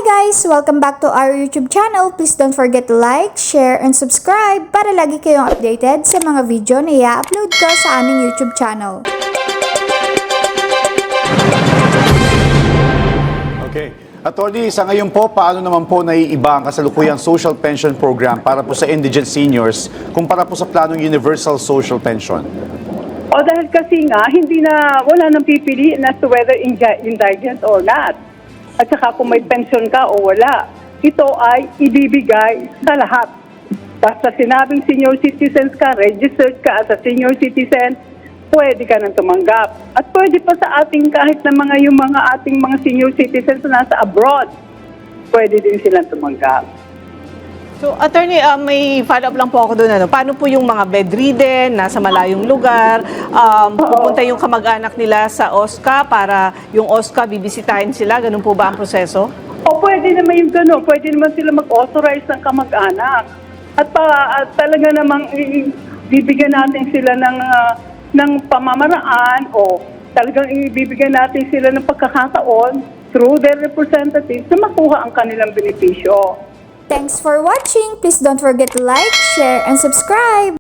guys! Welcome back to our YouTube channel. Please don't forget to like, share, and subscribe para lagi kayong updated sa mga video na i-upload ko sa aming YouTube channel. Okay. Attorney, sa ngayon po, paano naman po naiiba ang kasalukuyang social pension program para po sa indigent seniors kumpara po sa planong universal social pension? O dahil kasi nga, wala nang pipiliin as to whether indigent or not. At saka kung may pension ka o wala, ito ay ibibigay sa lahat. Basta sinabing senior citizens ka, registered ka as a senior citizen, pwede ka nang tumanggap. At pwede pa sa ating kahit na yung mga ating mga senior citizens na nasa abroad, pwede din silang tumanggap. So, attorney, may follow-up lang po ako doon. Paano po yung mga bedridden, nasa malayong lugar, pupunta yung kamag-anak nila sa OSCA para yung OSCA bibisitahin sila? Ganun po ba ang proseso? O pwede naman yung gano'n. Pwede naman sila mag-authorize ng kamag-anak. At talaga namang bibigyan natin sila ng pamamaraan o talagang ibibigyan natin sila ng pagkakataon through their representatives na makuha ang kanilang benepisyo. Thanks for watching! Please don't forget to like, share, and subscribe!